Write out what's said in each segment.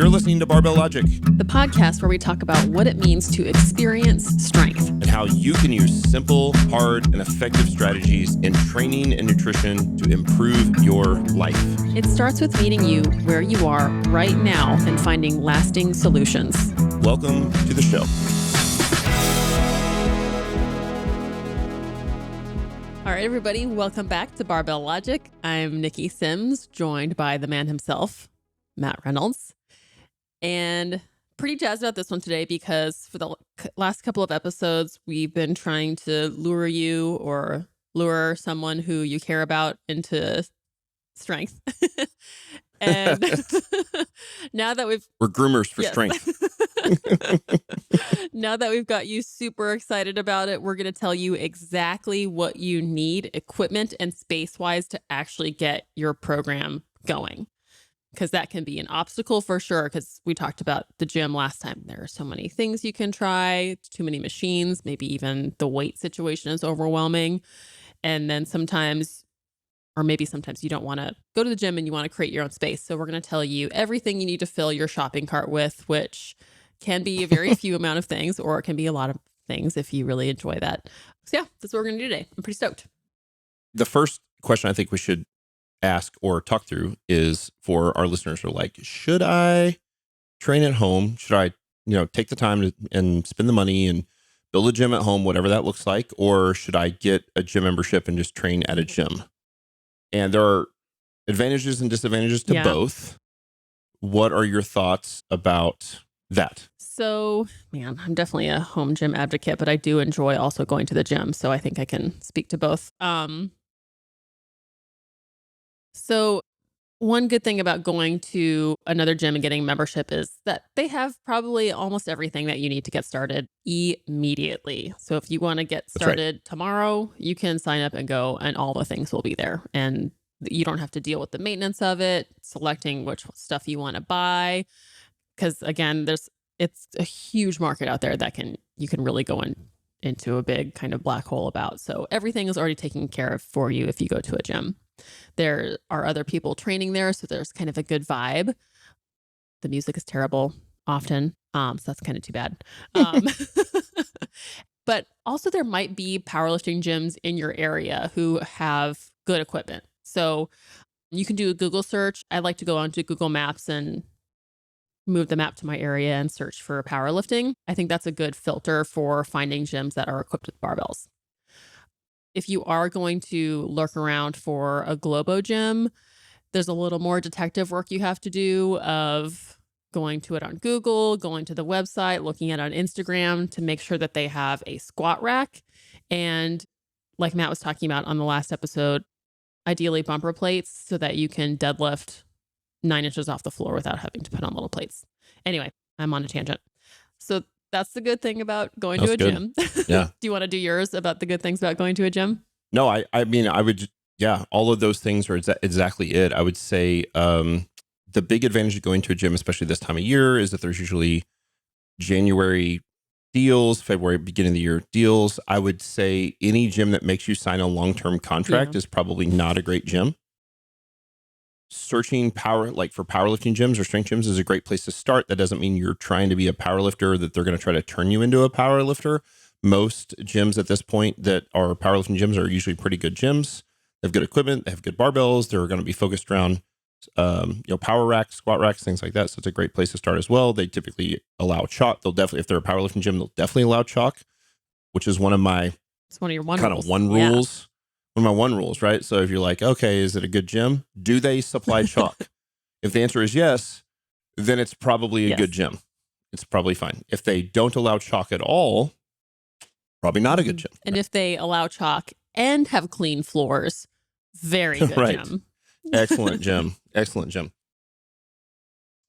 You're listening to Barbell Logic, the podcast where we talk about what it means to experience strength and how you can use simple, hard, and effective strategies in training and nutrition to improve your life. It starts with meeting you where you are right now and finding lasting solutions. Welcome to the show. All right, everybody, welcome back to Barbell Logic. I'm Niki Sims, joined by the man himself, Matt Reynolds. And pretty jazzed about this one today because for the last couple of episodes, we've been trying to lure you or lure someone who you care about into strength. And now that we're groomers for strength. Now that we've got you super excited about it, we're going to tell you exactly what you need, equipment and space-wise, to actually get your program going. Because that can be an obstacle for sure, because we talked about the gym last time. There are so many things you can try, too many machines, maybe even the weight situation is overwhelming. And then sometimes you don't want to go to the gym and you want to create your own space. So we're going to tell you everything you need to fill your shopping cart with, which can be a very few amount of things, or it can be a lot of things if you really enjoy that. So yeah, that's what we're going to do today. I'm pretty stoked. The first question I think we should ask or talk through is for our listeners who are like, should I train at home? Should I, take the time and spend the money and build a gym at home, whatever that looks like? Or should I get a gym membership and just train at a gym? And there are advantages and disadvantages to both. What are your thoughts about that? So, man, I'm definitely a home gym advocate, but I do enjoy also going to the gym. So I think I can speak to both. So one good thing about going to another gym and getting membership is that they have probably almost everything that you need to get started immediately. So if you want to get started tomorrow, you can sign up and go, and all the things will be there. And you don't have to deal with the maintenance of it, selecting which stuff you want to buy. Because again, it's a huge market out there that you can really go into a big kind of black hole about. So everything is already taken care of for you if you go to a gym. There are other people training there, so there's kind of a good vibe. The music is terrible often, so that's kind of too bad. But also there might be powerlifting gyms in your area who have good equipment. So you can do a Google search. I like to go onto Google Maps and move the map to my area and search for powerlifting. I think that's a good filter for finding gyms that are equipped with barbells. If you are going to lurk around for a Globo Gym, there's a little more detective work you have to do of going to it on Google, going to the website, looking at it on Instagram to make sure that they have a squat rack. And like Matt was talking about on the last episode, ideally bumper plates so that you can deadlift 9 inches off the floor without having to put on little plates. Anyway, I'm on a tangent. So that's the good thing about going to a gym. Yeah. Do you want to do yours about the good things about going to a gym? No, I mean, I would, all of those things are exactly it. I would say the big advantage of going to a gym, especially this time of year, is that there's usually January deals, February, beginning of the year deals. I would say any gym that makes you sign a long-term contract is probably not a great gym. Searching for powerlifting gyms or strength gyms is a great place to start. That doesn't mean you're trying to be a powerlifter, that they're going to try to turn you into a powerlifter. Most gyms at this point that are powerlifting gyms are usually pretty good gyms. They have good equipment. They have good barbells. They're going to be focused around, power racks, squat racks, things like that. So it's a great place to start as well. They typically allow chalk. They'll definitely, if they're a powerlifting gym, they'll definitely allow chalk, which is one of my It's one of your one kind rules. of one rules. One of my one rules, right? So if you're like, okay, is it a good gym? Do they supply chalk? If the answer is yes, then it's probably a good gym. It's probably fine. If they don't allow chalk at all, probably not a good gym. And if they allow chalk and have clean floors, very good gym. Excellent gym. Excellent gym.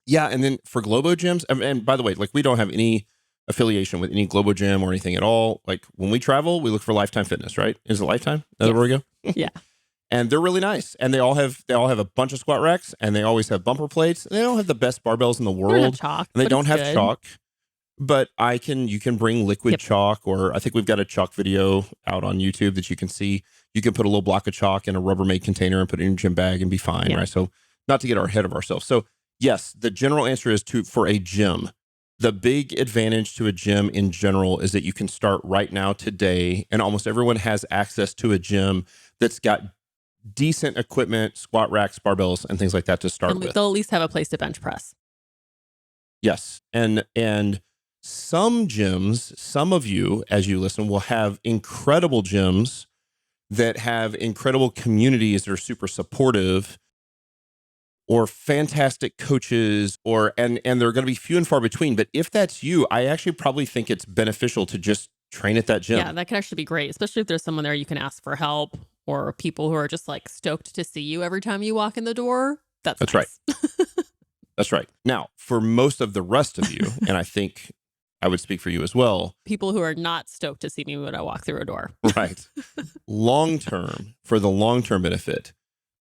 Yeah, and then for Globo gyms, and by the way, like we don't have any affiliation with any Globo Gym or anything at all. Like when we travel, we look for Lifetime Fitness, right? Is it Lifetime? That's where we go? Yeah. And they're really nice. And they all have a bunch of squat racks, and they always have bumper plates. And they don't have the best barbells in the world. They don't have chalk. And they don't have chalk. But you can bring liquid chalk, or I think we've got a chalk video out on YouTube that you can see. You can put a little block of chalk in a Rubbermaid container and put it in your gym bag and be fine, right? So not to get ahead of ourselves. So Yes, the general answer is for a gym. The big advantage to a gym in general is that you can start right now today, and almost everyone has access to a gym that's got decent equipment, squat racks, barbells, and things like that to start And with. they'll at least have a place to bench press. Yes. And some gyms, some of you, as you listen, will have incredible gyms that have incredible communities that are super supportive, or fantastic coaches, and they're going to be few and far between. But if that's you, I actually probably think it's beneficial to just train at that gym. Yeah, that can actually be great, especially if there's someone there you can ask for help, or people who are just like stoked to see you every time you walk in the door. That's That's nice. right. That's right. Now, for most of the rest of you, and I think I would speak for you as well. People who are not stoked to see me when I walk through a door. Right. Long term, for the long term benefit,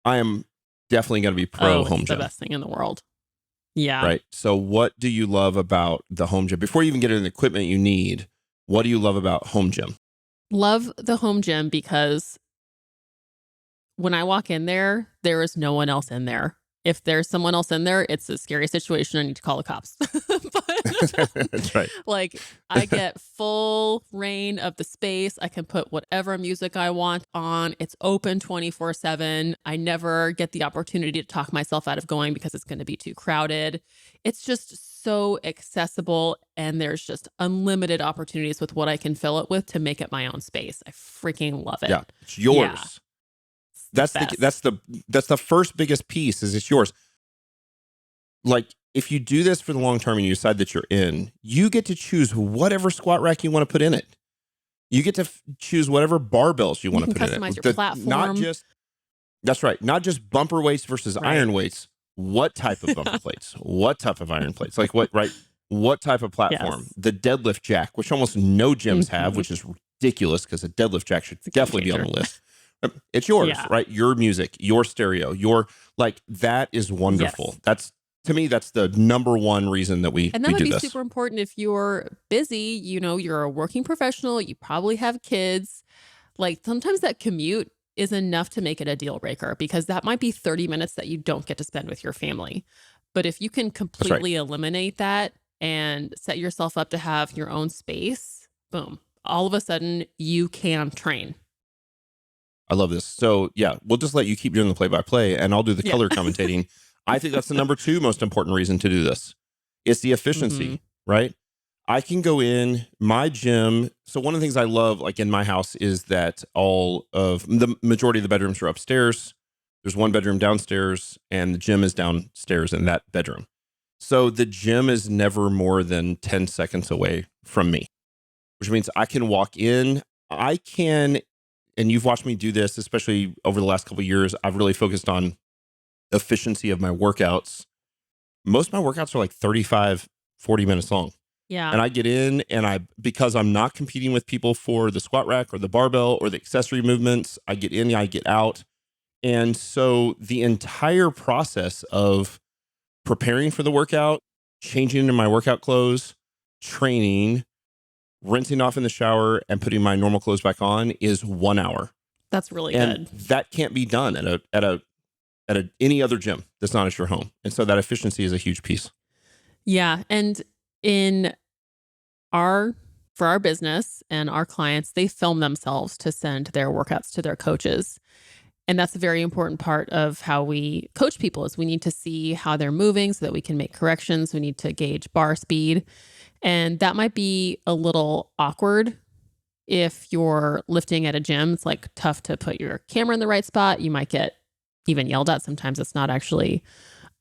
I am definitely going to be pro home It's gym. the best thing in the world. Yeah. Right. So what do you love about the home gym? Before you even get into the equipment you need, what do you love about home gym? Love the home gym because when I walk in there, there is no one else in there. If there's someone else in there, it's a scary situation. I need to call the cops. But That's right. like, I get full reign of the space. I can put whatever music I want on. It's open 24/7. I never get the opportunity to talk myself out of going because it's going to be too crowded. It's just so accessible, and there's just unlimited opportunities with what I can fill it with to make it my own space. I freaking love it. Yeah, it's yours. Yeah. That's the first biggest piece is it's yours. Like, if you do this for the long term and you decide that you're in, you get to choose whatever squat rack you want to put in it. You get to choose whatever barbells you want to put in it. Customize your platform. That's right. Not just bumper weights versus Right. iron weights. What type of bumper plates? What type of iron plates? Like what, right? What type of platform? Yes. The deadlift jack, which almost no gyms have, Mhm. which is ridiculous because a deadlift jack should It's a game definitely be on the changer. list. It's yours, Yeah. right? Your music, your stereo, that is wonderful. Yes. To me, that's the number one reason that we And that do might be this. super important if you're busy, you're a working professional, you probably have kids. Like, sometimes that commute is enough to make it a deal breaker, because that might be 30 minutes that you don't get to spend with your family. But if you can completely eliminate that and set yourself up to have your own space, boom, all of a sudden you can train. I love this. So yeah, we'll just let you keep doing the play-by-play and I'll do the Yeah. color commentating. I think that's the number two most important reason to do this. It's the efficiency, right? I can go in my gym. So one of the things I love, like in my house, is that all of the majority of the bedrooms are upstairs. There's one bedroom downstairs and the gym is downstairs in that bedroom. So the gym is never more than 10 seconds away from me, which means I can walk in. I can, and you've watched me do this, especially over the last couple of years, I've really focused on efficiency of my workouts. Most of my workouts are like 35, 40 minutes long. Yeah. And I get in and because I'm not competing with people for the squat rack or the barbell or the accessory movements, I get in, I get out. And so the entire process of preparing for the workout, changing into my workout clothes, training, rinsing off in the shower, and putting my normal clothes back on is 1 hour. That's really And good. that can't be done at any other gym that's not at your home. And so that efficiency is a huge piece. Yeah. And for our business and our clients, they film themselves to send their workouts to their coaches. And that's a very important part of how we coach people, is we need to see how they're moving so that we can make corrections. We need to gauge bar speed. And that might be a little awkward if you're lifting at a gym. It's like tough to put your camera in the right spot. You might get even yelled at. Sometimes it's not actually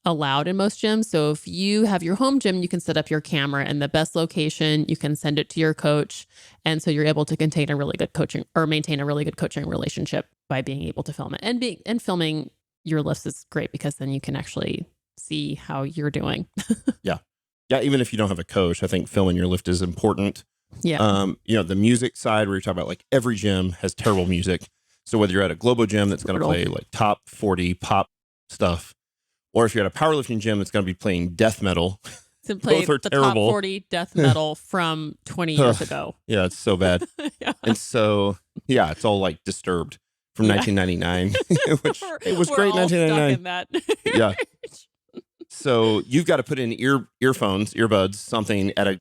allowed in most gyms. So if you have your home gym, you can set up your camera in the best location. You can send it to your coach. And so you're able to maintain a really good coaching relationship by being able to film it. And filming your lifts is great, because then you can actually see how you're doing. Yeah. Even if you don't have a coach, I think filming your lift is important. Yeah. The music side, where you're talking about like every gym has terrible music. So whether you're at a Globo gym that's going to play like top 40 pop stuff, or if you're at a powerlifting gym that's going to be playing death metal, To play both are the terrible. top 40 death metal from 20 years ago. Yeah, it's so bad. Yeah. And so, yeah, it's all like Disturbed from 1999, which it was We're great in all stuck 1999. in that. Yeah. So you've got to put in earphones, earbuds, something at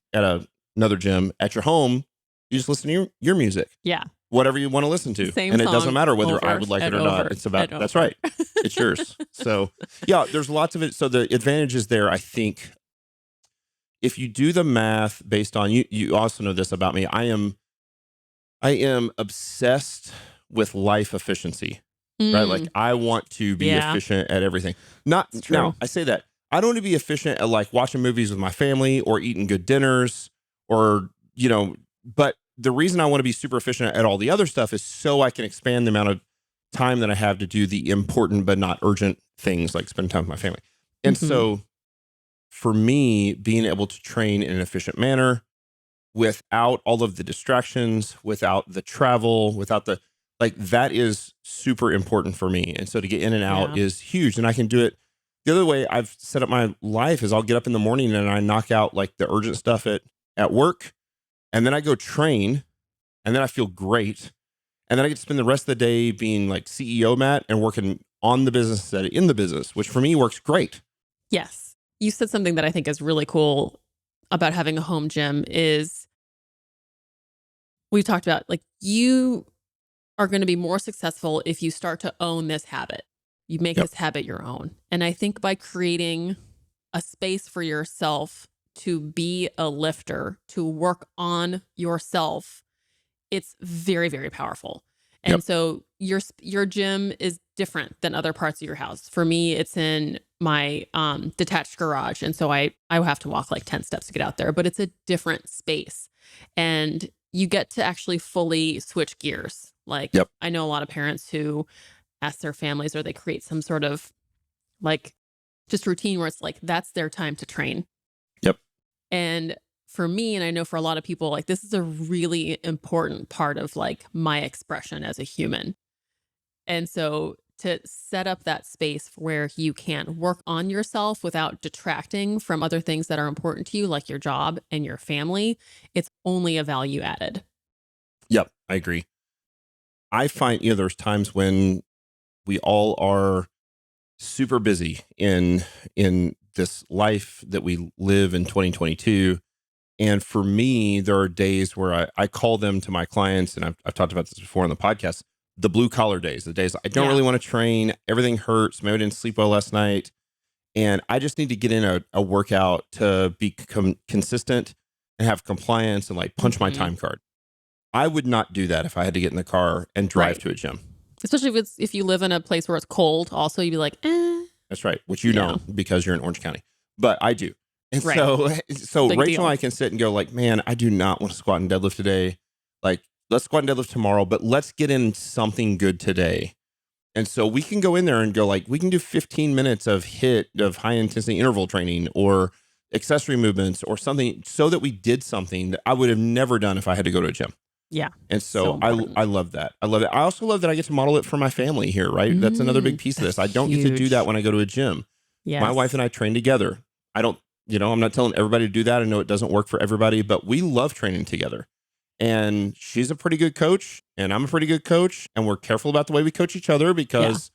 another gym. At your home, you just listen to your music, Yeah. whatever you want to listen to, Same and it doesn't song matter whether I over would like it and or not. over It's about and that's over. right. It's yours. So yeah, there's lots of it. So the advantage is there. I think if you do the math based on you also know this about me. I am obsessed with life efficiency, right? Like Mm, I want to be yeah, efficient at everything. Not it's true. now, I say that. I don't want to be efficient at like watching movies with my family or eating good dinners or, but the reason I want to be super efficient at all the other stuff is so I can expand the amount of time that I have to do the important but not urgent things like spend time with my family. And Hmm. so for me, being able to train in an efficient manner, without all of the distractions, without the travel, without the like that is super important for me. And so to get in and out Yeah. is huge. And I can do it. The other way I've set up my life is I'll get up in the morning and I knock out like the urgent stuff at work. And then I go train and then I feel great. And then I get to spend the rest of the day being like CEO Matt and working on the business instead of in the business, which for me works great. Yes. You said something that I think is really cool about having a home gym is we've talked about like you are going to be more successful if you start to own this habit. You make Yep. this habit your own. And I think by creating a space for yourself to be a lifter, to work on yourself, it's very, very powerful. Yep. And so your gym is different than other parts of your house. For me, it's in my detached garage, and so I have to walk like 10 steps to get out there, but it's a different space. And you get to actually fully switch gears. Like Yep. I know a lot of parents who ask their families or they create some sort of like just routine where it's like that's their time to train. Yep. And for me, and I know for a lot of people, like this is a really important part of like my expression as a human. And so to set up that space where you can work on yourself without detracting from other things that are important to you, like your job and your family, it's only a value added. Yep. I agree. I find, there's times when we all are super busy in this life that we live in 2022. And for me, there are days where I call them to my clients, and I've talked about this before on the podcast, the blue collar days, the days I don't Yeah. really want to train, everything hurts, maybe I didn't sleep well last night, and I just need to get in a workout to be consistent and have compliance and like punch my Hmm. time card. I would not do that if I had to get in the car and drive Right. to a gym. Especially if you live in a place where it's cold, also you'd be like, That's right, which you yeah, don't because you're in Orange County, but I do. And right. so Big Rachel and deal. I can sit and go like, man, I do not want to squat and deadlift today. Like, let's squat and deadlift tomorrow, but let's get in something good today. And so we can go in there and go like, we can do 15 minutes of high intensity interval training or accessory movements or something so that we did something that I would have never done if I had to go to a gym. Yeah. And So so I important. I love that. I love it. I also love that I get to model it for my family here, right? That's another big piece of That's this. I don't get to do that huge. when I go to a gym. My wife Yes. and I train together. I don't, I'm not telling everybody to do that. I know it doesn't work for everybody, but we love training together. And she's a pretty good coach, and I'm a pretty good coach, and we're careful about the way we coach each other Yeah. because,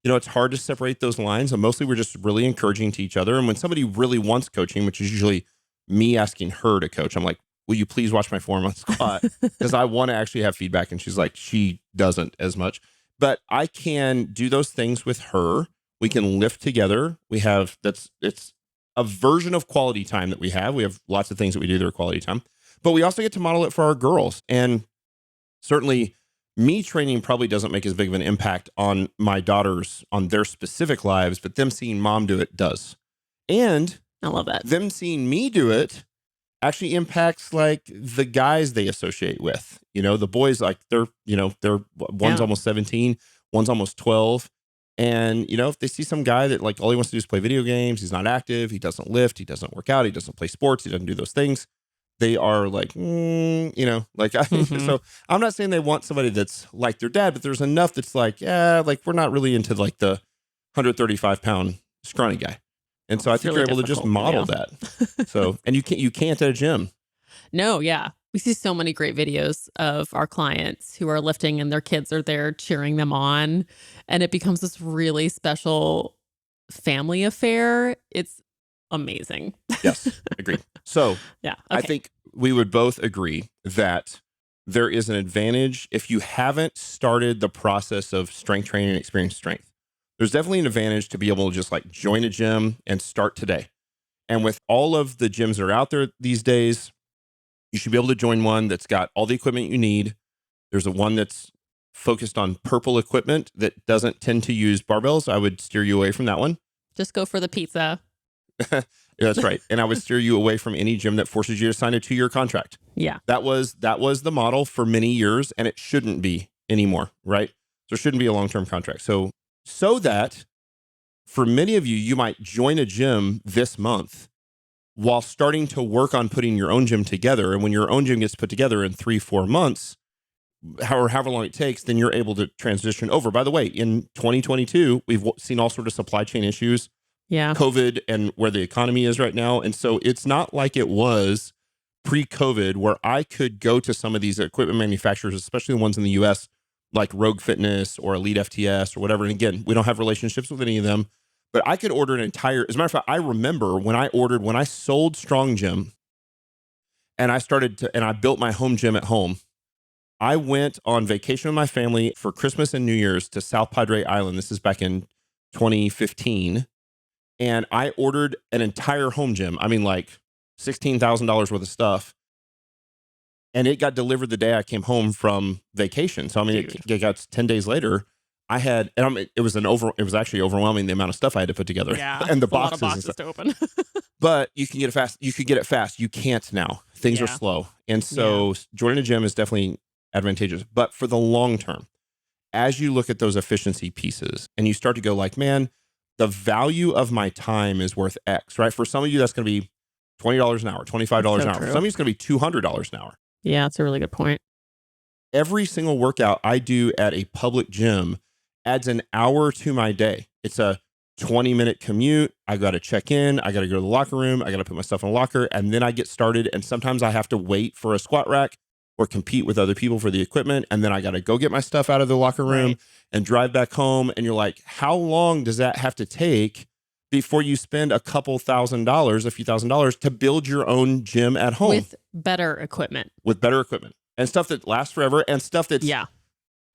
it's hard to separate those lines. And mostly we're just really encouraging to each other. And when somebody really wants coaching, which is usually me asking her to coach, I'm like, will you please watch my form on squat? Because I want to actually have feedback. And she's like, she doesn't as much. But I can do those things with her. We can lift together. It's a version of quality time that we have. We have lots of things that we do that are quality time, but we also get to model it for our girls. And certainly me training probably doesn't make as big of an impact on my daughters on their specific lives, but them seeing mom do it does. And I love that. them seeing me do it actually impacts like the guys they associate with. The boys, like they're one's Yeah. almost 17, one's almost 12. And if they see some guy that like all he wants to do is play video games, he's not active, he doesn't lift, he doesn't work out, he doesn't play sports, he doesn't do those things. They are like, like Hmm. so I'm not saying they want somebody that's like their dad, but there's enough that's like, yeah, like we're not really into like the 135-pound scrawny guy. And so I It's think really you're able to just difficult to model that. do. So, and you can't at a gym. No, yeah. We see so many great videos of our clients who are lifting and their kids are there cheering them on. And it becomes this really special family affair. It's amazing. Yes, agreed. So Yeah. I Okay. think we would both agree that there is an advantage if you haven't started the process of strength training and experience strength. There's definitely an advantage to be able to just like join a gym and start today. And with all of the gyms that are out there these days, you should be able to join one that's got all the equipment you need. There's a one that's focused on purple equipment that doesn't tend to use barbells. I would steer you away from that one. Just go for the pizza. Yeah, that's right. And I would steer you away from any gym that forces you to sign a 2-year contract. Yeah. That was the model for many years, and it shouldn't be anymore, right? So it shouldn't be a long-term contract. So that for many of you, you might join a gym this month while starting to work on putting your own gym together. And when your own gym gets put together in 3-4 months, however long it takes, then you're able to transition over. By the way, in 2022, we've seen all sorts of supply chain issues, Yeah. COVID, and where the economy is right now. And so it's not like it was pre-COVID where I could go to some of these equipment manufacturers, especially the ones in the US, like Rogue Fitness or Elite FTS or whatever. And again, we don't have relationships with any of them, but I could order an entire, as a matter of fact, I remember when I sold Strong Gym and I built my home gym at home. I went on vacation with my family for Christmas and New Year's to South Padre Island. This is back in 2015. And I ordered an entire home gym. I mean, like $16,000 worth of stuff. And it got delivered the day I came home from vacation. So, I mean, it got 10 days later. It was actually overwhelming the amount of stuff I had to put together. Yeah. And the It's a lot of boxes boxes to open. but you can get it fast. You could get it fast. You can't now. Things are Yeah. slow. And so joining a gym is definitely advantageous. But for the long term, as you look at those efficiency pieces and you start to go like, man, the value of my time is worth X, right? For some of you, that's going to be $20 an hour, $25 an hour. For some of you, it's going to be $200 an hour. Yeah, that's a really good point. Every single workout I do at a public gym adds an hour to my day. It's a 20-minute commute. I got to check in. I got to go to the locker room. I got to put my stuff in a locker, and then I get started. And sometimes I have to wait for a squat rack or compete with other people for the equipment. And then I got to go get my stuff out of the locker room and drive back home. And you're like, how long does that have to take before you spend a few $1,000s to build your own gym at home? With better equipment. And stuff that lasts forever and stuff that's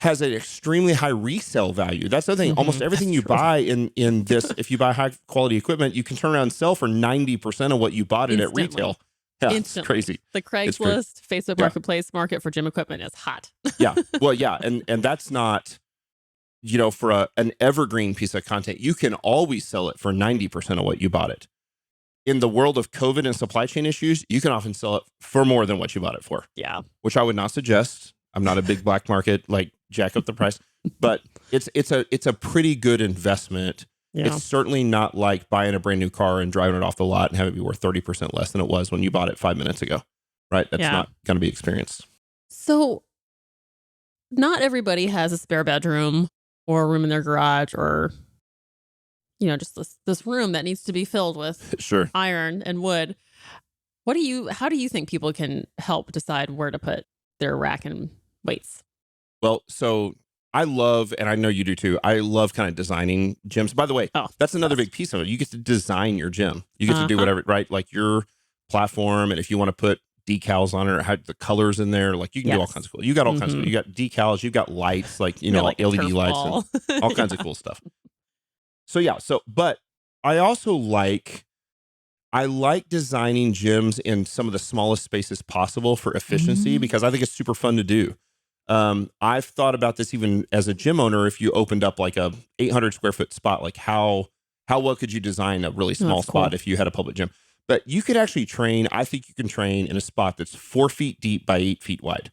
has an extremely high resale value. That's the other thing. Almost everything you buy in this, if you buy high quality equipment, you can turn around and sell for 90% of what you bought it at retail. Yeah, it's crazy. The Craigslist, Facebook Marketplace market for gym equipment is hot. Yeah. Well, yeah. And that's not, for an evergreen piece of content, you can always sell it for 90% of what you bought it. In the world of COVID and supply chain issues, you can often sell it for more than what you bought it for. Yeah. Which I would not suggest. I'm not a big black market, like jack up the price, but it's a pretty good investment. Yeah. It's certainly not like buying a brand new car and driving it off the lot and having it be worth 30% less than it was when you bought it 5 minutes ago, right? That's not going to be experienced. So not everybody has a spare bedroom or a room in their garage or, just this room that needs to be filled with iron and wood. How do you think people can help decide where to put their rack and weights? Well, so I love, and I know you do too, I love kind of designing gyms. By the way, that's another big piece of it. You get to design your gym. You get to do whatever, right? Like your platform, and if you want to put decals on it or have the colors in there, like you can do all kinds of cool. You got all kinds of, you got decals, you got lights, like, like LED lights and all kinds of cool stuff. But I also like designing gyms in some of the smallest spaces possible for efficiency because I think it's super fun to do. I've thought about this even as a gym owner. If you opened up like a 800 square foot spot, like how well could you design a really small spot if you had a public gym? But you could actually train. I think you can train in a spot that's 4 feet deep by 8 feet wide.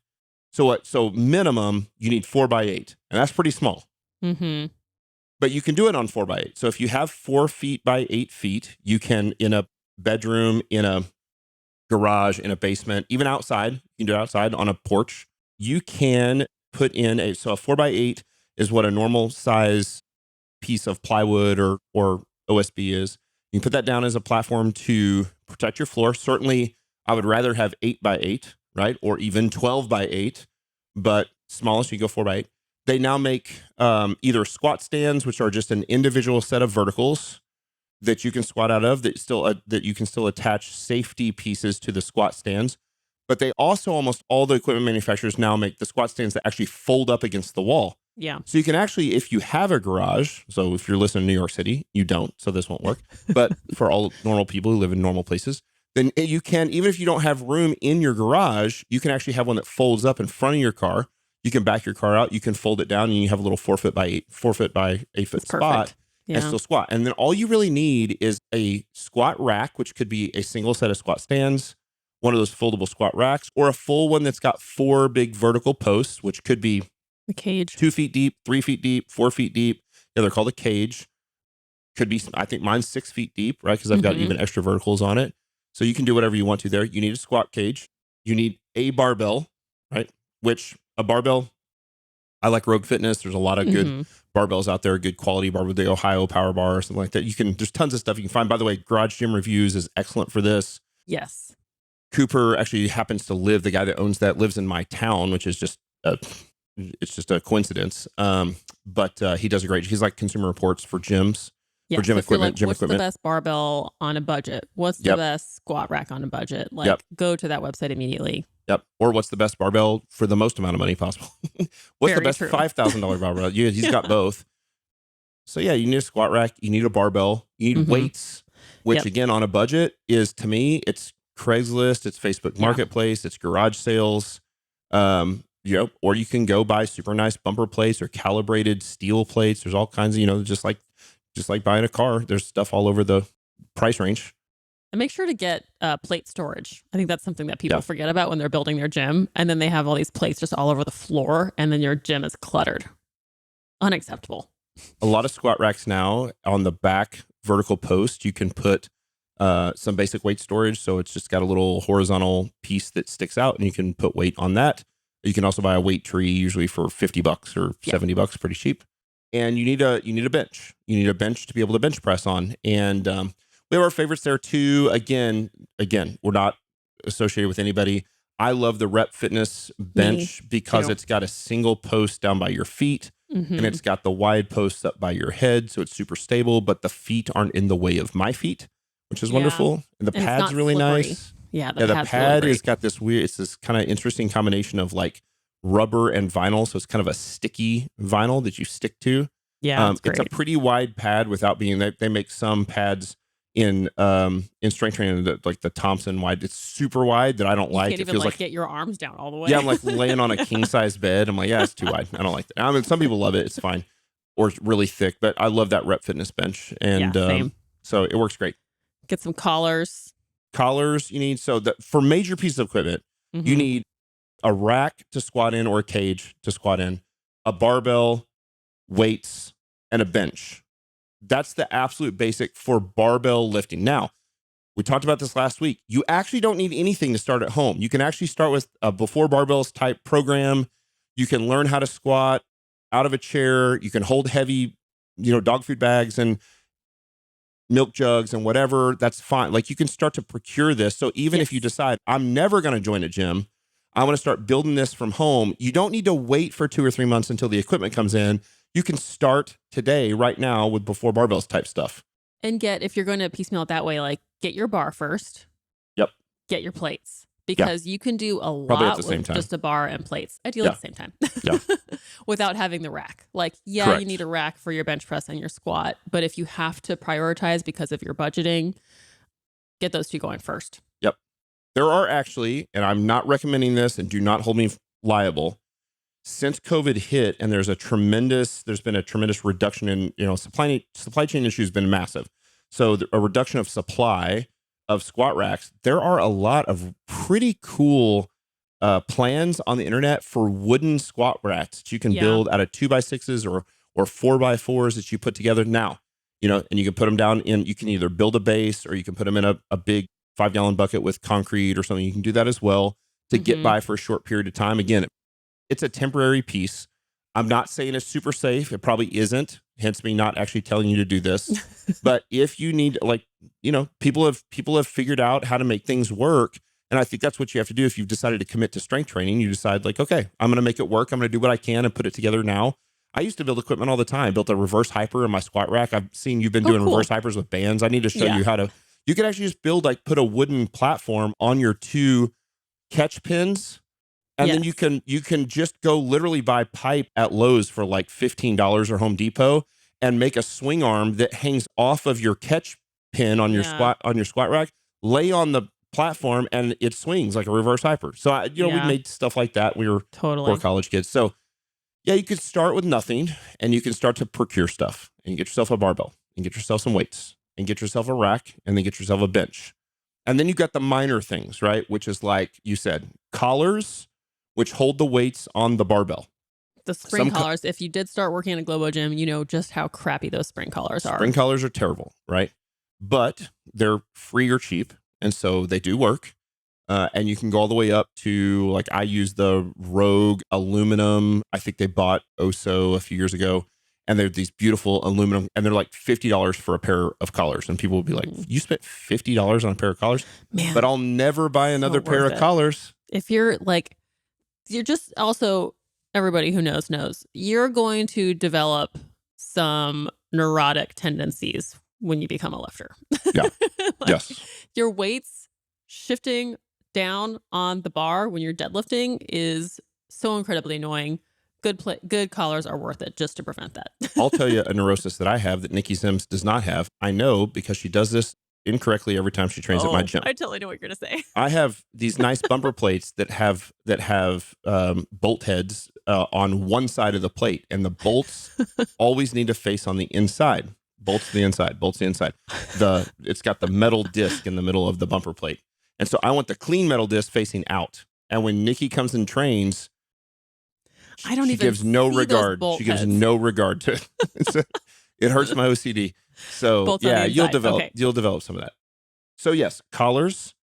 So minimum you need 4 by 8, and that's pretty small. Mm-hmm. But you can do it on 4 by 8. So if you have 4 feet by 8 feet, you can, in a bedroom, in a garage, in a basement, even outside, you can do it outside on a porch. You can put in a 4 by 8 is what a normal size piece of plywood or OSB is. You can put that down as a platform to protect your floor. Certainly, I would rather have 8 by 8, right? Or even 12 by 8, but smallest, you go 4 by 8. They now make either squat stands, which are just an individual set of verticals, that you can squat out of that you can still attach safety pieces to the squat stands. But they also, almost all the equipment manufacturers now make the squat stands that actually fold up against the wall. Yeah. So you can actually, if you have a garage, so if you're listening to New York City, you don't, so this won't work. But for all normal people who live in normal places, then you can, even if you don't have room in your garage, you can actually have one that folds up in front of your car. You can back your car out, you can fold it down, and you have a little 4 foot by 8 foot spot and still squat. And then all you really need is a squat rack, which could be a single set of squat stands, one of those foldable squat racks, or a full one that's got 4 big vertical posts, which could be the cage, 2 feet deep, 3 feet deep, 4 feet deep. Yeah, they're called a cage. Could be, I think mine's 6 feet deep, right? Because I've got even extra verticals on it. So you can do whatever you want to there. You need a squat cage. You need a barbell, right? Which a barbell, I like Rogue Fitness. There's a lot of good barbells out there, good quality barbell, the Ohio Power Bar or something like that. There's tons of stuff you can find. By the way, Garage Gym Reviews is excellent for this. Yes. Cooper actually happens to live, the guy that owns that lives in my town, which is just it's just a coincidence. But he does he's like Consumer Reports for gyms, for gym equipment, what's the best barbell on a budget? What's the best squat rack on a budget? Like, go to that website immediately. Yep. Or what's the best barbell for the most amount of money possible? What's the best $5,000 barbell? Yeah, he's got both. So yeah, you need a squat rack, you need a barbell, you need weights, which again, on a budget is, to me, it's Craigslist, it's Facebook Marketplace, it's garage sales. Or you can go buy super nice bumper plates or calibrated steel plates. There's all kinds of, just like buying a car, there's stuff all over the price range. And make sure to get plate storage. I think that's something that people forget about when they're building their gym. And then they have all these plates just all over the floor, and then your gym is cluttered. Unacceptable. A lot of squat racks now, on the back vertical post, you can put some basic weight storage. So it's just got a little horizontal piece that sticks out, and you can put weight on that. You can also buy a weight tree, usually for $50 or $70, pretty cheap. And you need a bench. You need a bench to be able to bench press on. And we have our favorites there too. Again, we're not associated with anybody. I love the Rep Fitness bench because it's got a single post down by your feet, and it's got the wide posts up by your head, so it's super stable. But the feet aren't in the way of my feet, which is wonderful. And the pad's really nice. Yeah, the pad has got this weird, it's this kind of interesting combination of like rubber and vinyl. So it's kind of a sticky vinyl that you stick to. Yeah, it's a pretty wide pad without being, they make some pads in strength training, like the Thompson wide. It's super wide that I don't like. Can't even like get your arms down all the way. Yeah, I'm like laying on a king size bed. I'm like, yeah, it's too wide. I don't like that. I mean, some people love it. It's fine. Or it's really thick, but I love that Rep Fitness bench. And same. So it works great. Get some collars. You need, for major pieces of equipment, you need a rack to squat in or a cage to squat in, a barbell, weights, and a bench. That's the absolute basic for barbell lifting. Now, we talked about this last week. You actually don't need anything to start at home. You can actually start with a before barbells type program. You can learn how to squat out of a chair. You can hold heavy, dog food bags and milk jugs and whatever. That's fine. Like, you can start to procure this. So even if you decide, I'm never going to join a gym, I want to start building this from home, you don't need to wait for 2 or 3 months until the equipment comes in. You can start today, right now, with before barbells type stuff. And if you're going to piecemeal it that way, like, get your bar first. Yep. Get your plates. Because you can do a lot with just a bar and plates. Ideally at the same time. Without having the rack. Like, you need a rack for your bench press and your squat. But if you have to prioritize because of your budgeting, get those two going first. Yep. There are actually, and I'm not recommending this, and do not hold me liable, since COVID hit, and there's been a tremendous reduction in, supply chain issues been massive. So a reduction of supply of squat racks. There are a lot of pretty cool plans on the internet for wooden squat racks that you can build out of 2x6s or 4x4s that you put together now, and you can put them down in, you can either build a base or you can put them in a big 5-gallon bucket with concrete or something. You can do that as well to get by for a short period of time. Again, it's a temporary piece. I'm not saying it's super safe. It probably isn't, hence me not actually telling you to do this. But if you need, people have figured out how to make things work. And I think that's what you have to do. If you've decided to commit to strength training, you decide, like, okay, I'm going to make it work. I'm going to do what I can and put it together now. I used to build equipment all the time. I built a reverse hyper in my squat rack. I've seen you've been Oh, doing cool. reverse hypers with bands. I need to show Yeah. you how to. You can actually just build put a wooden platform on your 2 catch pins, and then Yes. you can just go literally buy pipe at Lowe's for like $15 or Home Depot and make a swing arm that hangs off of your catch pin on your Yeah. squat rack. Lay on the platform and it swings like a reverse hyper. So we Yeah. made stuff like that. We were Totally. poor college kids. So yeah, you could start with nothing and you can start to procure stuff and you get yourself a barbell and get yourself some weights and get yourself a rack and then get yourself a bench. And then you got the minor things, right? Which is like you said, collars, which hold the weights on the barbell. The spring collars, if you did start working in a Globo gym, you know just how crappy those spring collars are. Spring collars are terrible, right? But they're free or cheap. And so they do work. And you can go all the way up to, like, I use the Rogue aluminum. I think they bought Oso a few years ago. And they're these beautiful aluminum, and they're like $50 for a pair of collars. And people will be like, you spent $50 on a pair of collars? Man, but I'll never buy another pair of collars. If you're just also, everybody who knows, you're going to develop some neurotic tendencies when you become a lifter. Yeah. Yes. Your weights shifting down on the bar when you're deadlifting is so incredibly annoying. Good collars are worth it just to prevent that. I'll tell you a neurosis that I have that Niki Sims does not have. I know because she does this incorrectly every time she trains at my gym. I totally know what you're going to say. I have these nice bumper plates that have bolt heads on one side of the plate, and the bolts always need to face on the inside. Bolts to the inside. Bolts to the inside. It's got the metal disc in the middle of the bumper plate, and so I want the clean metal disc facing out. And when Niki comes and trains, she gives no regard. She gives no regard to it. It hurts my OCD. So Bolts yeah, you'll develop some of that. So yes, collars,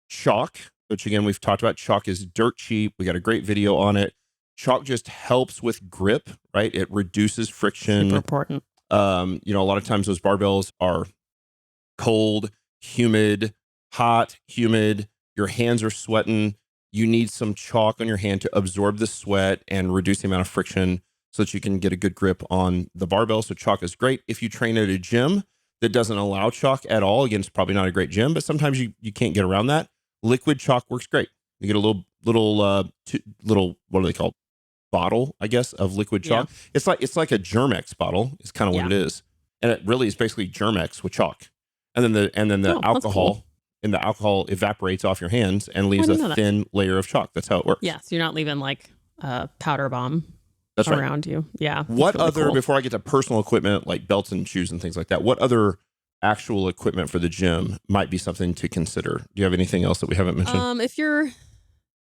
chalk, which again we've talked about. Chalk is dirt cheap. We got a great video on it. Chalk just helps with grip, right? It reduces friction. Super important. A lot of times those barbells are cold, humid, hot, humid. Your hands are sweating. You need some chalk on your hand to absorb the sweat and reduce the amount of friction so that you can get a good grip on the barbell. So chalk is great. If you train at a gym that doesn't allow chalk at all, again, it's probably not a great gym, but sometimes you can't get around that. Liquid chalk works great. You get a little, what are they called? Bottle, I guess, of liquid chalk. Yeah. It's like a Germex bottle. It's kind of what it is. And it really is basically Germex with chalk. And then the alcohol. Cool. And the alcohol evaporates off your hands and leaves a thin layer of chalk. That's how it works. Yeah, so you're not leaving like a powder bomb around you. Yeah. What really other, before I get to personal equipment like belts and shoes and things like that, what other actual equipment for the gym might be something to consider? Do you have anything else that we haven't mentioned?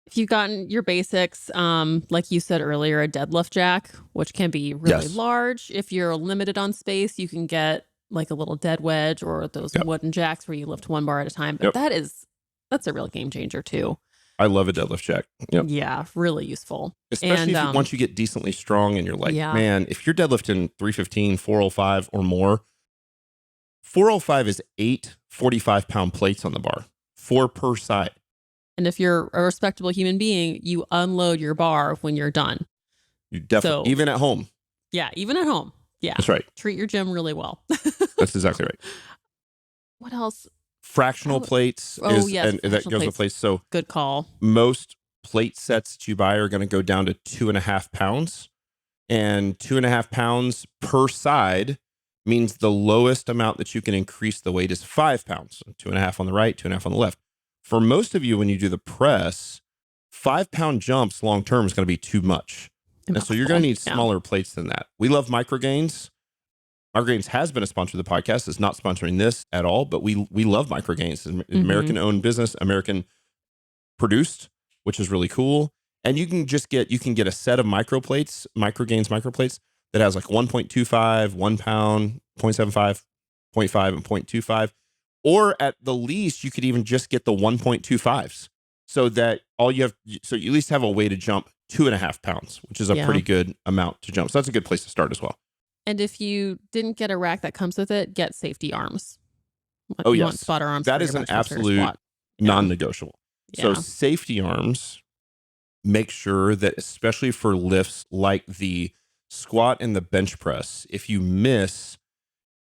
If you've gotten your basics, like you said earlier, a deadlift jack, which can be really large. If you're limited on space, you can get like a little dead wedge or those wooden jacks where you lift one bar at a time. But that's a real game changer too. I love a deadlift jack. Yep. Yeah, really useful. Especially once you get decently strong and you're like, man, if you're deadlifting 315, 405 or more, 405 is 8 45-pound plates on the bar, 4 per side. And if you're a respectable human being, you unload your bar when you're done. You definitely, even at home. Yeah, even at home. Yeah. That's right. Treat your gym really well. That's exactly right. What else? Fractional plates. And that goes with plates. So good call. Most plate sets that you buy are going to go down to 2.5 pounds. And 2.5 pounds per side means the lowest amount that you can increase the weight is 5 pounds. So 2.5 on the right, 2.5 on the left. For most of you, when you do the press, 5-pound jumps long term is going to be too much. And so you're going to need smaller plates than that. We love Microgains. Microgains has been a sponsor of the podcast. It's not sponsoring this at all, but we love Microgains. It's an American-owned business, American produced, which is really cool. And you can get a set of Microgains microplates that has like 1.25, 1 pound, 0.75, 0.5, and 0.25. Or at the least, you could even just get the 1.25s so that you at least have a way to jump 2.5 pounds, which is a pretty good amount to jump. So that's a good place to start as well. And if you didn't get a rack that comes with it, get safety arms. Oh, yes. Want spotter arms. That is an absolute non-negotiable. Yeah. So safety arms, make sure that especially for lifts like the squat and the bench press, if you miss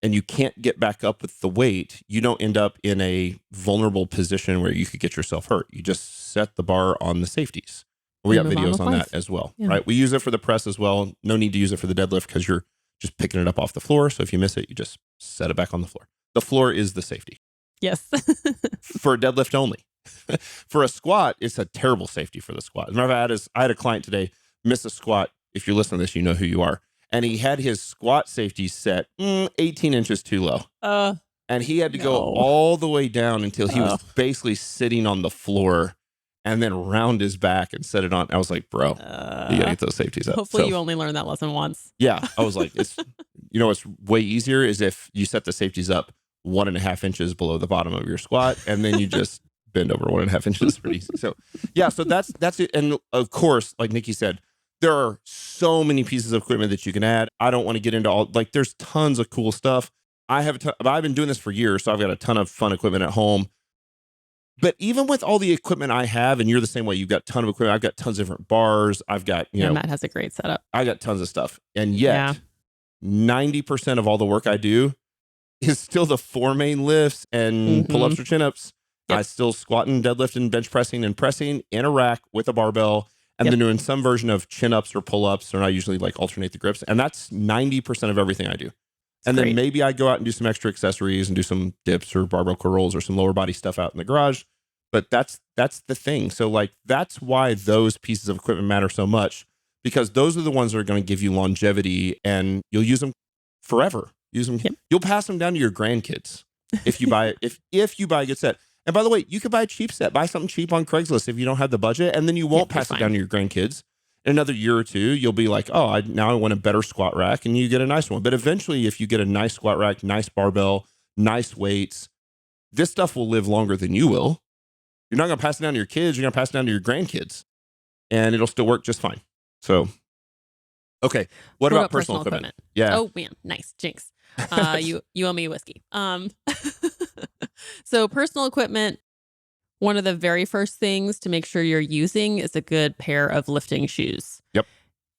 and you can't get back up with the weight, you don't end up in a vulnerable position where you could get yourself hurt. You just set the bar on the safeties. We got videos on that as well, right? We use it for the press as well. No need to use it for the deadlift because you're just picking it up off the floor. So if you miss it, you just set it back on the floor. The floor is the safety. Yes. For a deadlift only. For a squat, it's a terrible safety for the squat. As a matter of fact, I had a client today miss a squat. If you're listening to this, you know who you are. And he had his squat safety set 18 inches too low. And he had to go all the way down until he was basically sitting on the floor and then round his back and set it on. I was like, bro, you gotta get those safeties up. Hopefully you only learned that lesson once. Yeah. I was like, it's, what's way easier is if you set the safeties up 1.5 inches below the bottom of your squat, and then you just bend over 1.5 inches pretty easy. So yeah, so that's it. And of course, like Niki said, there are so many pieces of equipment that you can add. I don't want to get into all, like, there's tons of cool stuff. I've been doing this for years, so I've got a ton of fun equipment at home. But even with all the equipment I have, and you're the same way, you've got a ton of equipment. I've got tons of different bars. I've got, Matt has a great setup. I got tons of stuff. And yet 90% of all the work I do is still the 4 main lifts and pull-ups or chin-ups. I still squat and deadlift and bench pressing and pressing in a rack with a barbell. And then doing some version of chin-ups or pull-ups, and I usually like alternate the grips. And that's 90% of everything I do. And then maybe I go out and do some extra accessories and do some dips or barbell curls or some lower body stuff out in the garage. But that's the thing. So like, that's why those pieces of equipment matter so much, because those are the ones that are going to give you longevity, and you'll use them forever. Use them. You'll pass them down to your grandkids if you buy if you buy a good set. And by the way, you could buy a cheap set. Buy something cheap on Craigslist if you don't have the budget, and then you won't pass it down to your grandkids. In another year or two, you'll be like, oh, now I want a better squat rack, and you get a nice one. But eventually, if you get a nice squat rack, nice barbell, nice weights, this stuff will live longer than you will. You're not going to pass it down to your kids. You're going to pass it down to your grandkids, and it'll still work just fine. So, okay. What about personal equipment? Yeah. Oh, man. Nice. Jinx. You owe me whiskey. So personal equipment, one of the very first things to make sure you're using is a good pair of lifting shoes. Yep.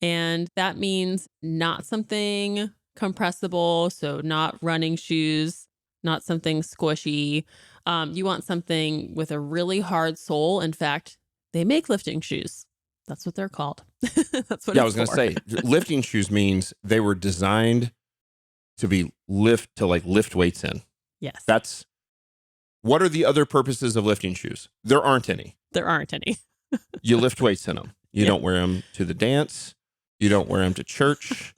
And that means not something compressible, so not running shoes, not something squishy. You want something with a really hard sole. In fact, they make lifting shoes. That's what they're called. That's what I was going to say. Lifting shoes means they were designed to lift weights in. Yes. That's what are the other purposes of lifting shoes? There aren't any. There aren't any. You lift weights in them. You don't wear them to the dance. You don't wear them to church.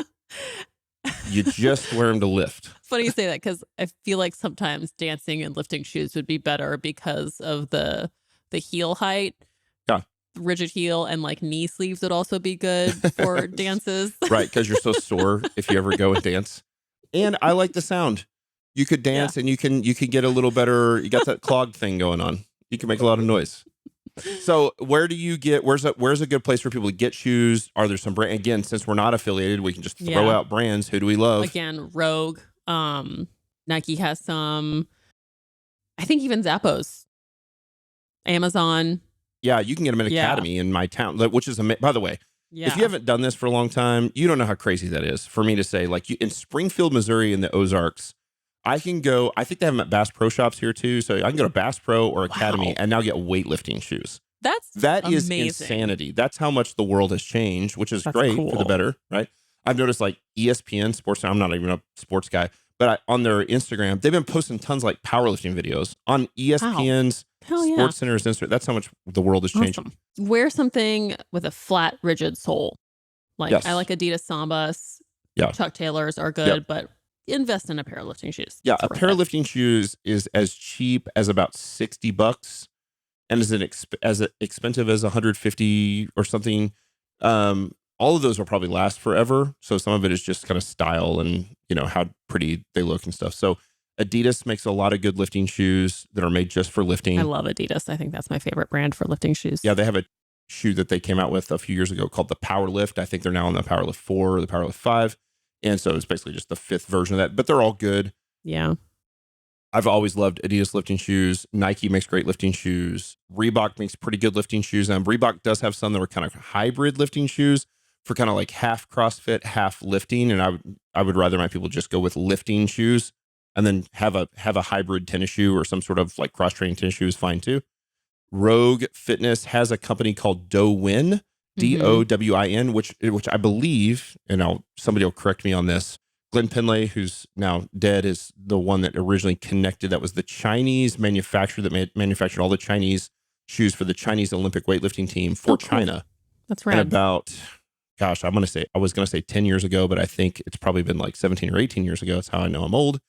You just wear them to lift. Funny you say that, because I feel like sometimes dancing and lifting shoes would be better because of the heel height. Yeah. Rigid heel, and like knee sleeves would also be good for dances. Right, because you're so sore if you ever go and dance. And I like the sound. You could dance and you can get a little better. You got that clogged thing going on. You can make a lot of noise. So where's a good place for people to get shoes? Are there some brand? Again, since we're not affiliated, we can just throw out brands. Who do we love? Again, Rogue. Nike has some. I think even Zappos. Amazon. Yeah, you can get them in Academy in my town, which is by the way. Yeah. If you haven't done this for a long time, you don't know how crazy that is for me to say. Like in Springfield, Missouri, in the Ozarks, I can go. I think they have them at Bass Pro Shops here too. So I can go to Bass Pro or Academy and now get weightlifting shoes. That is amazing. Insanity. That's how much the world has changed, which is great for the better, right? I've noticed like ESPN Sports. I'm not even a sports guy, but on their Instagram, they've been posting tons of like powerlifting videos on ESPN's Sports Center's Instagram. That's how much the world has changed. Awesome. Wear something with a flat, rigid sole. Like I like Adidas Sambas. Yeah. Chuck Taylors are good, but invest in a pair of lifting shoes. Yeah, a pair of lifting shoes is as cheap as about $60 and is as expensive as 150 or something. All of those will probably last forever. So some of it is just kind of style and how pretty they look and stuff. So Adidas makes a lot of good lifting shoes that are made just for lifting. I love Adidas. I think that's my favorite brand for lifting shoes. Yeah, they have a shoe that they came out with a few years ago called the Powerlift. I think they're now on the Powerlift 4 or the Powerlift 5. And so it's basically just the 5th version of that, but they're all good. Yeah. I've always loved Adidas lifting shoes. Nike makes great lifting shoes. Reebok makes pretty good lifting shoes. And Reebok does have some that are kind of hybrid lifting shoes for kind of like half CrossFit, half lifting. And I would rather my people just go with lifting shoes and then have a hybrid tennis shoe or some sort of like cross training tennis shoe is fine too. Rogue Fitness has a company called Dowin, Dowin, which I believe, and somebody will correct me on this. Glenn Penley, who's now dead, is the one that originally connected. That was the Chinese manufacturer that manufactured all the Chinese shoes for the Chinese Olympic weightlifting team for China. That's right. And about, gosh, I was going to say 10 years ago, but I think it's probably been like 17 or 18 years ago. That's how I know I'm old.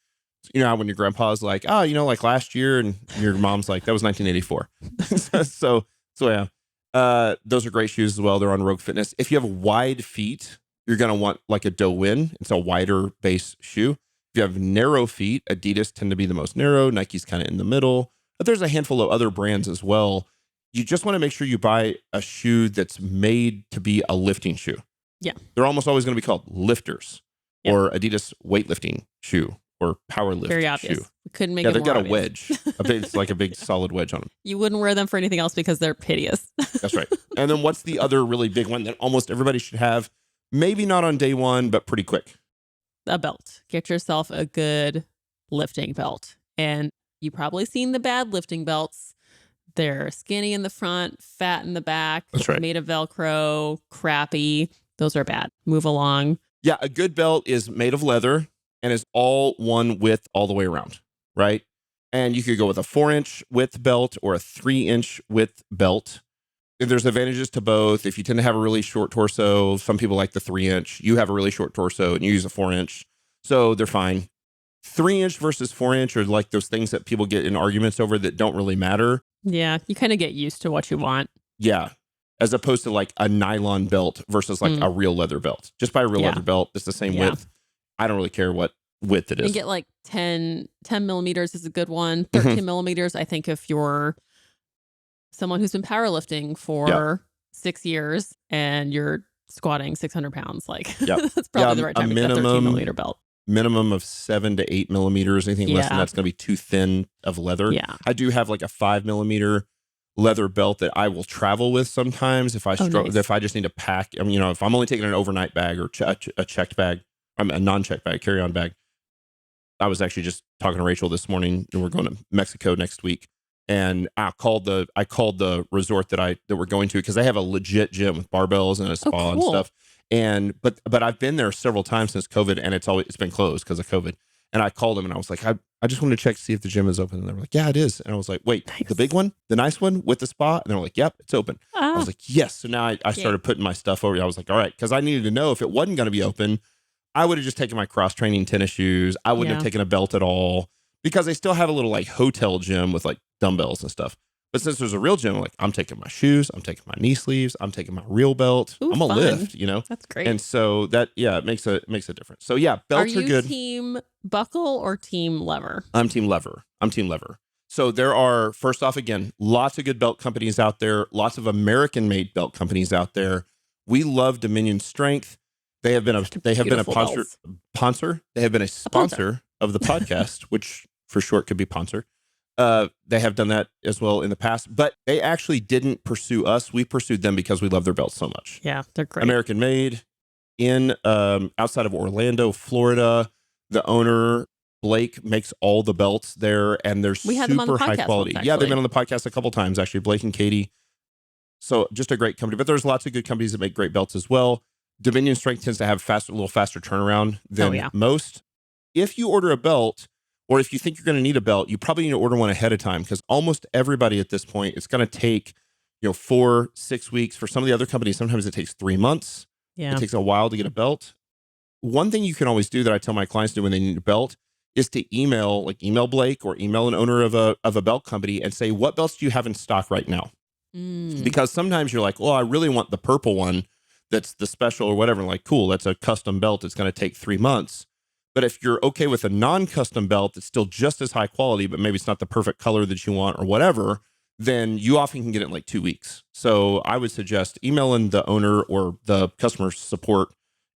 You know, when your grandpa's like, oh, you know, like last year, and your mom's like, that was 1984. so yeah. Those are great shoes as well. They're on Rogue Fitness. If you have wide feet, you're going to want like a Dowin. It's a wider base shoe. If you have narrow feet, Adidas tend to be the most narrow. Nike's kind of in the middle. But there's a handful of other brands as well. You just want to make sure you buy a shoe that's made to be a lifting shoe. Yeah. They're almost always going to be called lifters or Adidas weightlifting shoe or power lift Very obvious. shoe. We couldn't make Yeah, it they've more got obvious. a wedge. It's like a big solid wedge on them. You wouldn't wear them for anything else because they're hideous. That's right. And then what's the other really big one that almost everybody should have? Maybe not on day one, but pretty quick. A belt. Get yourself a good lifting belt. And you've probably seen the bad lifting belts. They're skinny in the front, fat in the back. That's right. Made of Velcro, crappy. Those are bad. Move along. Yeah, a good belt is made of leather and is all one width all the way around, right? And you could go with a 4-inch width belt or a 3-inch width belt. There's advantages to both. If you tend to have a really short torso, some people like the 3-inch. You have a really short torso and you use a 4-inch. So they're fine. 3-inch versus 4-inch are like those things that people get in arguments over that don't really matter. Yeah, you kind of get used to what you want. Yeah. As opposed to like a nylon belt versus like a real leather belt. Just buy a real leather belt. It's the same width. I don't really care what width it is. You get like 10 millimeters is a good one. 13 millimeters, I think if you're someone who's been powerlifting for 6 years and you're squatting 600 pounds, like that's probably the right time to get a 13 millimeter belt. Minimum of 7 to 8 millimeters. Anything less than that's going to be too thin of leather. Yeah. I do have like a 5 millimeter leather belt that I will travel with sometimes if I if I just need to pack. I mean, you know, if I'm only taking an overnight bag or a checked bag, a non-checked bag, carry-on bag. I was actually just talking to Rachel this morning, and we're going to Mexico next week. And I called the resort that we're going to because they have a legit gym with barbells and a spa and stuff. And but I've been there several times since COVID, and it's been closed because of COVID. And I called them and I was like, I just wanted to check to see if the gym is open. And they were like, yeah, it is. And I was like, wait, the big one, the nice one with the spa? And they were like, yep, it's open. I was like, yes. So now I started putting my stuff over. I was like, all right, because I needed to know if it wasn't going to be open, I would have just taken my cross training tennis shoes. I wouldn't have taken a belt at all because they still have a little like hotel gym with like dumbbells and stuff. But since there's a real gym, like I'm taking my shoes, I'm taking my knee sleeves, I'm taking my real belt. I'm a lift, you know? That's great. And so that, it makes a difference. So yeah, belts are good. Team buckle or team lever? I'm team lever. So there are, first off, again, lots of good belt companies out there, lots of American-made belt companies out there. We love Dominion Strength. They have been a sponsor of the podcast, which for short could be Poncer. They have done that as well in the past, but they actually didn't pursue us. We pursued them because we love their belts so much. Yeah, they're great. American made in outside of Orlando, Florida. The owner, Blake, makes all the belts there, and they're super high quality. Yeah, they've been on the podcast a couple times, actually, Blake and Katie. So just a great company, but there's lots of good companies that make great belts as well. Dominion Strength tends to have a little faster turnaround than most. If you order a belt, or if you think you're going to need a belt, you probably need to order one ahead of time because almost everybody at this point, it's going to take 4-6 weeks. For some of the other companies, sometimes it takes 3 months. Yeah. It takes a while to get a belt. One thing you can always do that I tell my clients to do when they need a belt is to email Blake or email an owner of a belt company and say, what belts do you have in stock right now? Because sometimes you're like, well, I really want the purple one that's the special or whatever. Like, cool, that's a custom belt. It's going to take 3 months. But if you're okay with a non-custom belt that's still just as high quality, but maybe it's not the perfect color that you want or whatever, then you often can get it in like 2 weeks. So I would suggest emailing the owner or the customer support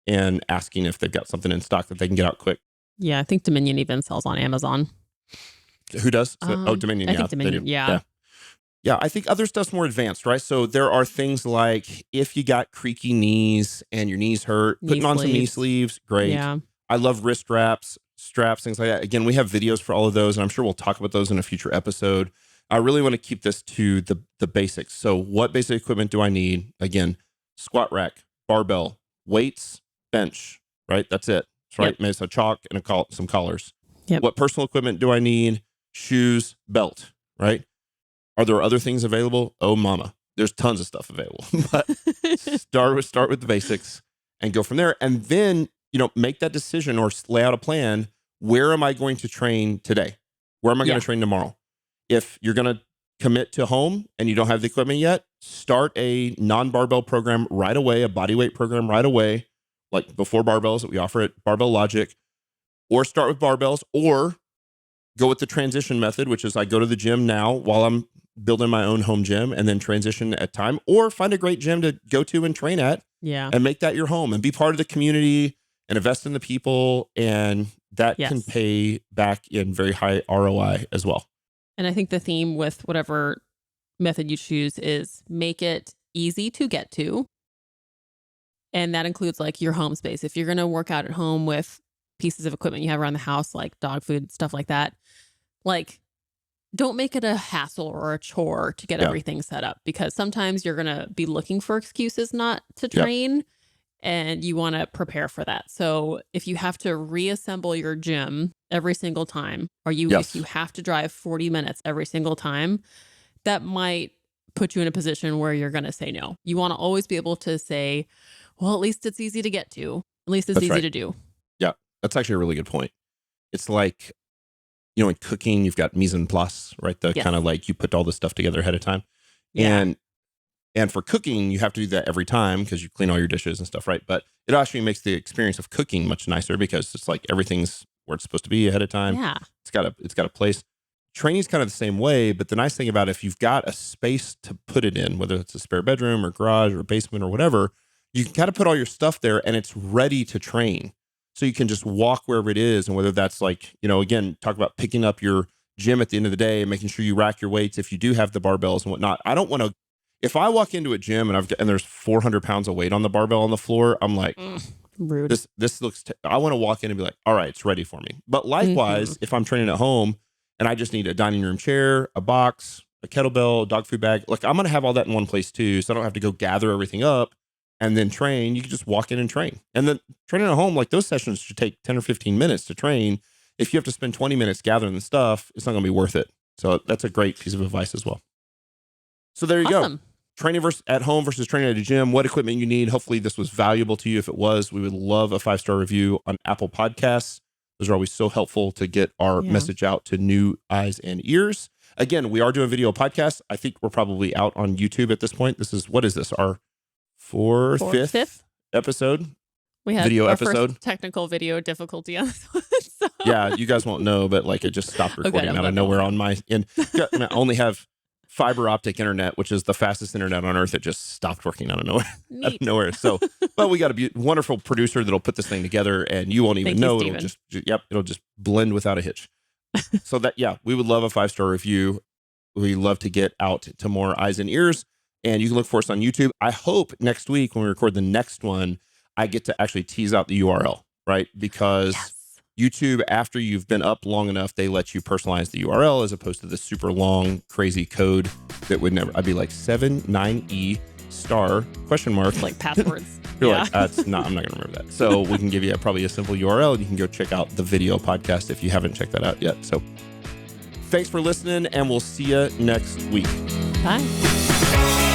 and asking if they've got something in stock that they can get out quick. Yeah, I think Dominion even sells on Amazon. Who does? Dominion. I think Dominion, yeah. Yeah, I think other stuff's more advanced, right? So there are things like if you got creaky knees and your knees hurt, Knee putting on some knee sleeves. sleeves, great. Yeah. I love wrist straps, things like that. Again, we have videos for all of those, and I'm sure we'll talk about those in a future episode. I really want to keep this to the basics. So what basic equipment do I need? Again, squat rack, barbell, weights, bench, right? That's it. That's right. Yep. Maybe some chalk and some collars. Yep. What personal equipment do I need? Shoes, belt, right? Are there other things available? Oh, mama, there's tons of stuff available. But start with the basics and go from there. And then, make that decision or lay out a plan. Where am I going to train today? Where am I going to train tomorrow? If you're going to commit to home and you don't have the equipment yet, start a non-barbell program right away, a bodyweight program right away, like before barbells that we offer at Barbell Logic, or start with barbells, or go with the transition method, which is I go to the gym now while I'm building my own home gym and then transition at time, or find a great gym to go to and train at and make that your home and be part of the community and invest in the people. And that can pay back in very high ROI as well. And I think the theme with whatever method you choose is make it easy to get to. And that includes like your home space. If you're going to work out at home with pieces of equipment you have around the house, like dog food, stuff like that, like don't make it a hassle or a chore to get everything set up, because sometimes you're going to be looking for excuses not to train and you want to prepare for that. So if you have to reassemble your gym every single time, or if you have to drive 40 minutes every single time, that might put you in a position where you're going to say no. You want to always be able to say, well, at least it's easy to get to. At least it's easy to do. Yeah, that's actually a really good point. It's like, in cooking, you've got mise en place, right? The kind of like you put all the stuff together ahead of time. Yeah. And for cooking, you have to do that every time because you clean all your dishes and stuff, right? But it actually makes the experience of cooking much nicer because it's like everything's where it's supposed to be ahead of time. Yeah. It's got a place. Training's kind of the same way, but the nice thing about it, if you've got a space to put it in, whether it's a spare bedroom or garage or basement or whatever, you can kind of put all your stuff there and it's ready to train. So you can just walk wherever it is. And whether that's like, again, talk about picking up your gym at the end of the day and making sure you rack your weights if you do have the barbells and whatnot. I don't want to, if I walk into a gym and there's 400 pounds of weight on the barbell on the floor, I'm like, rude. This looks, I want to walk in and be like, all right, it's ready for me. But likewise, if I'm training at home and I just need a dining room chair, a box, a kettlebell, dog food bag, like I'm going to have all that in one place too. So I don't have to go gather everything up and then train. You can just walk in and train. And then training at home, like those sessions should take 10 or 15 minutes to train. If you have to spend 20 minutes gathering the stuff, it's not going to be worth it. So that's a great piece of advice as well. So there you go. Training at home versus training at a gym, what equipment you need. Hopefully this was valuable to you. If it was, we would love a 5-star review on Apple Podcasts. Those are always so helpful to get our message out to new eyes and ears. Again, we are doing video podcasts. I think we're probably out on YouTube at this point. What is this? Our fifth episode? We had video our episode. First technical video difficulty on this one. So. Yeah, you guys won't know, but like it just stopped recording out of nowhere on my end. I only have fiber optic internet, which is the fastest internet on earth. It just stopped working out of nowhere. So, but we got a wonderful producer that'll put this thing together, and you won't even know. It'll just blend without a hitch. So we would love a 5-star review. We love to get out to more eyes and ears, and you can look for us on YouTube. I hope next week when we record the next one, I get to actually tease out the URL, right? Because YouTube, after you've been up long enough, they let you personalize the URL as opposed to the super long, crazy code that would never. I'd be like 79E star ? Like passwords. You're like, I'm not going to remember that. So we can give you probably a simple URL and you can go check out the video podcast if you haven't checked that out yet. So thanks for listening and we'll see you next week. Bye.